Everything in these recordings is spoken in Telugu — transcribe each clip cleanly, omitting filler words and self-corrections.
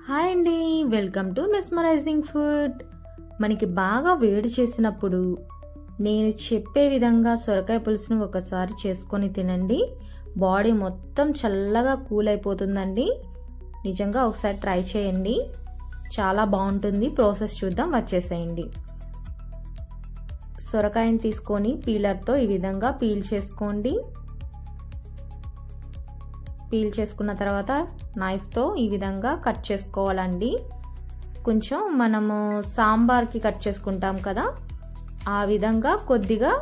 హాయ్ అండి, వెల్కమ్ టు మెస్మరైజింగ్ ఫుడ్. మనకి బాగా వేడి చేసినప్పుడు నేను చెప్పే విధంగా సొరకాయ పులుసును ఒకసారి చేసుకొని తినండి. బాడీ మొత్తం చల్లగా కూల్ అయిపోతుందండి. నిజంగా ఒకసారి ట్రై చేయండి, చాలా బాగుంటుంది. ప్రాసెస్ చూద్దాం, వచ్చేసేయండి. సొరకాయని తీసుకొని పీలర్తో ఈ విధంగా పీల్ చేసుకోండి. పీల్ చేసుకున్న తర్వాత నైఫ్తో ఈ విధంగా కట్ చేసుకోవాలండి. కొంచెం మనము సాంబార్కి కట్ చేసుకుంటాం కదా, ఆ విధంగా కొద్దిగా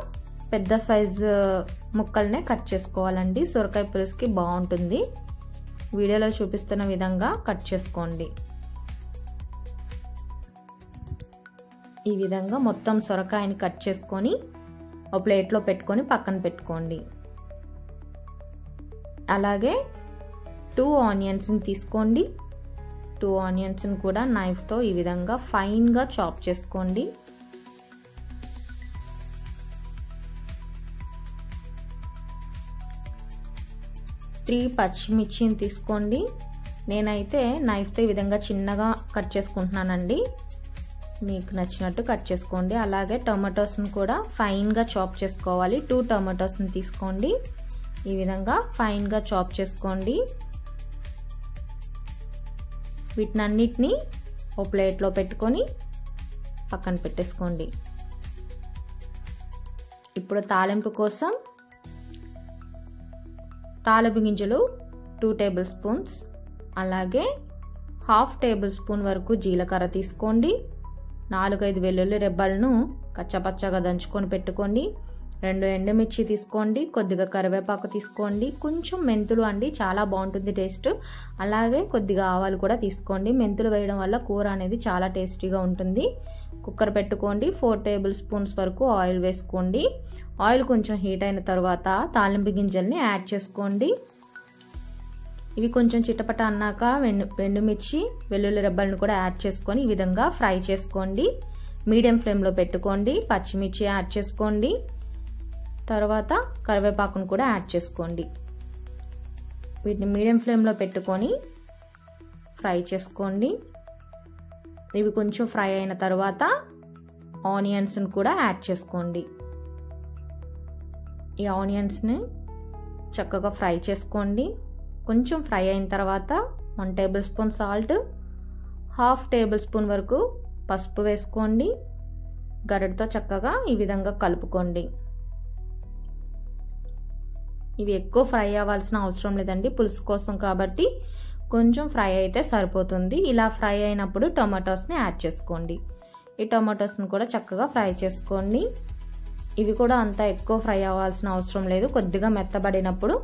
పెద్ద సైజు ముక్కల్నే కట్ చేసుకోవాలండి. సొరకాయ పులుసుకి బాగుంటుంది. వీడియోలో చూపిస్తున్న విధంగా కట్ చేసుకోండి. ఈ విధంగా మొత్తం సొరకాయని కట్ చేసుకొని ఒక ప్లేట్లో పెట్టుకొని పక్కన పెట్టుకోండి. అలాగే 2 ఆనియన్స్ని తీసుకోండి. 2 ఆనియన్స్ని కూడా నైఫ్తో ఈ విధంగా ఫైన్గా చాప్ చేసుకోండి. త్రీ పచ్చిమిర్చిని తీసుకోండి. నేనైతే నైఫ్తో ఈ విధంగా చిన్నగా కట్ చేసుకుంటున్నానండి. మీకు నచ్చినట్టు కట్ చేసుకోండి. అలాగే టొమాటోస్ని కూడా ఫైన్గా చాప్ చేసుకోవాలి. 2 టొమాటోస్ని తీసుకోండి. ఈ విధంగా ఫైన్గా చాప్ చేసుకోండి. వీటినన్నిటినీ ఒక ప్లేట్లో పెట్టుకొని పక్కన పెట్టేసుకోండి. ఇప్పుడు తాలింపు కోసం తాలింపు గింజలు 2 టేబుల్ స్పూన్స్, అలాగే 1/2 టేబుల్ స్పూన్ వరకు జీలకర్ర తీసుకోండి. 4-5 వెల్లుల్లి రెబ్బలను కచ్చపచ్చగా దంచుకొని పెట్టుకోండి. 2 ఎండుమిర్చి తీసుకోండి. కొద్దిగా కరివేపాకు తీసుకోండి. కొంచెం మెంతులు అండి, చాలా బాగుంటుంది టేస్ట్. అలాగే కొద్దిగా ఆవాలు కూడా తీసుకోండి. మెంతులు వేయడం వల్ల కూర అనేది చాలా టేస్టీగా ఉంటుంది. కుక్కర్ పెట్టుకోండి. 4 టేబుల్ స్పూన్స్ వరకు ఆయిల్ వేసుకోండి. ఆయిల్ కొంచెం హీట్ అయిన తర్వాత తాలింపు గింజల్ని యాడ్ చేసుకోండి. ఇవి కొంచెం చిటపట అన్నాక ఎండుమిర్చి వెల్లుల్లి రెబ్బలను కూడా యాడ్ చేసుకొని ఈ విధంగా ఫ్రై చేసుకోండి. మీడియం ఫ్లేమ్లో పెట్టుకోండి. పచ్చిమిర్చి యాడ్ చేసుకోండి. తర్వాత కరివేపాకును కూడా యాడ్ చేసుకోండి. వీటిని మీడియం ఫ్లేమ్లో పెట్టుకొని ఫ్రై చేసుకోండి. ఇవి కొంచెం ఫ్రై అయిన తర్వాత ఆనియన్స్ని కూడా యాడ్ చేసుకోండి. ఈ ఆనియన్స్ని చక్కగా ఫ్రై చేసుకోండి. కొంచెం ఫ్రై అయిన తర్వాత 1 table spoon salt, 1/2 table spoon వరకు పసుపు వేసుకోండి. గరిటతో చక్కగా ఈ విధంగా కలుపుకోండి. ఇవి ఎక్కువ ఫ్రై అవ్వాల్సిన అవసరం లేదండి, పులుసు కోసం కాబట్టి కొంచెం ఫ్రై అయితే సరిపోతుంది. ఇలా ఫ్రై అయినప్పుడు టొమాటోస్ని యాడ్ చేసుకోండి. ఈ టొమాటోస్ని కూడా చక్కగా ఫ్రై చేసుకోండి. ఇవి కూడా అంత ఎక్కువ ఫ్రై అవ్వాల్సిన అవసరం లేదు. కొద్దిగా మెత్తబడినప్పుడు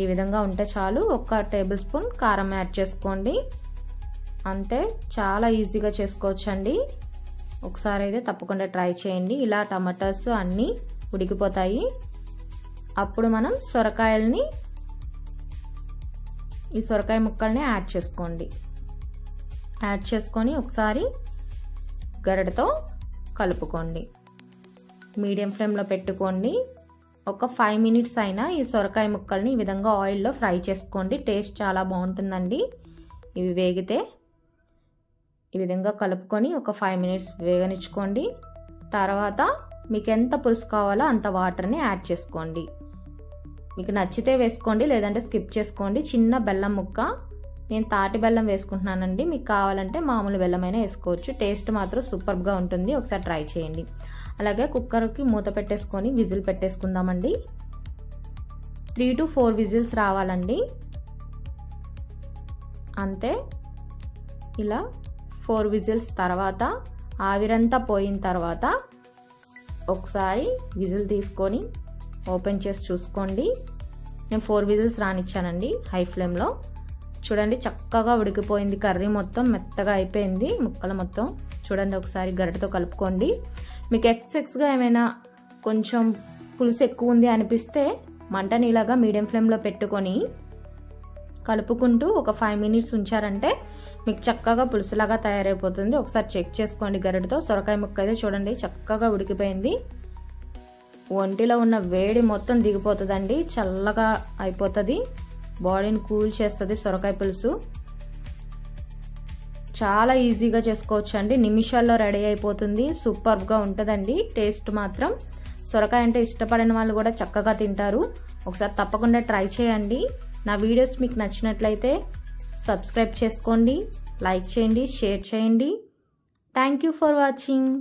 ఈ విధంగా ఉంటే చాలు. 1 టేబుల్ స్పూన్ కారం యాడ్ చేసుకోండి. అంతే, చాలా ఈజీగా చేసుకోవచ్చండి. ఒకసారి అయితే తప్పకుండా ట్రై చేయండి. ఇలా టమాటోస్ అన్నీ ఉడికిపోతాయి. అప్పుడు మనం ఈ సొరకాయ ముక్కల్ని యాడ్ చేసుకోండి. యాడ్ చేసుకొని ఒకసారి గరిటతో కలుపుకోండి. మీడియం ఫ్లేమ్లో పెట్టుకోండి. ఒక 5 మినిట్స్ అయినా ఈ సొరకాయ ముక్కల్ని ఈ విధంగా ఆయిల్లో ఫ్రై చేసుకోండి. టేస్ట్ చాలా బాగుంటుందండి. ఇవి వేగితే ఈ విధంగా కలుపుకొని ఒక 5 మినిట్స్ వేగనిచ్చుకోండి. తర్వాత మీకు ఎంత పులుసు కావాలో అంత వాటర్ని యాడ్ చేసుకోండి. మీకు నచ్చితే వేసుకోండి, లేదంటే స్కిప్ చేసుకోండి. చిన్న బెల్లం ముక్క, నేను తాటి బెల్లం వేసుకుంటున్నానండి. మీకు కావాలంటే మామూలు బెల్లమైనా వేసుకోవచ్చు. టేస్ట్ మాత్రం సూపర్గా ఉంటుంది. ఒకసారి ట్రై చేయండి. అలాగే కుక్కర్కి మూత పెట్టేసుకొని విజిల్ పెట్టేసుకుందామండి. 3 to 4 విజిల్స్ రావాలండి. అంతే, ఇలా 4 విజిల్స్ తర్వాత ఆవిరంతా పోయిన తర్వాత ఒకసారి విజిల్ తీసుకొని ఓపెన్ చేసి చూసుకోండి. నేను 4 విజిల్స్ రానిచ్చానండి హై ఫ్లేమ్లో. చూడండి, చక్కగా ఉడికిపోయింది. కర్రీ మొత్తం మెత్తగా అయిపోయింది. ముక్కలు మొత్తం చూడండి. ఒకసారి గరిటతో కలుపుకోండి. మీకు ఎక్స్గా ఏమైనా కొంచెం పులుసు ఎక్కువ ఉంది అనిపిస్తే మంటని ఇలాగా మీడియం ఫ్లేమ్లో పెట్టుకొని కలుపుకుంటూ ఒక 5 మినిట్స్ ఉంచారంటే మీకు చక్కగా పులుసులాగా తయారైపోతుంది. ఒకసారి చెక్ చేసుకోండి గరిటతో. సొరకాయ ముక్క అయితే చూడండి చక్కగా ఉడికిపోయింది. ఒంటిలో ఉన్న వేడి మొత్తం దిగిపోతుందండి. చల్లగా అయిపోతుంది. బాడీని కూల్ చేస్తుంది సొరకాయ పులుసు. చాలా ఈజీగా చేసుకోవచ్చు అండి, నిమిషాల్లో రెడీ అయిపోతుంది. సూపర్గా ఉంటుందండి టేస్ట్ మాత్రం. సొరకాయ అంటే ఇష్టపడిన వాళ్ళు కూడా చక్కగా తింటారు. ఒకసారి తప్పకుండా ట్రై చేయండి. నా వీడియోస్ మీకు నచ్చినట్లయితే సబ్స్క్రైబ్ చేసుకోండి, లైక్ చేయండి, షేర్ చేయండి. Thank you for watching.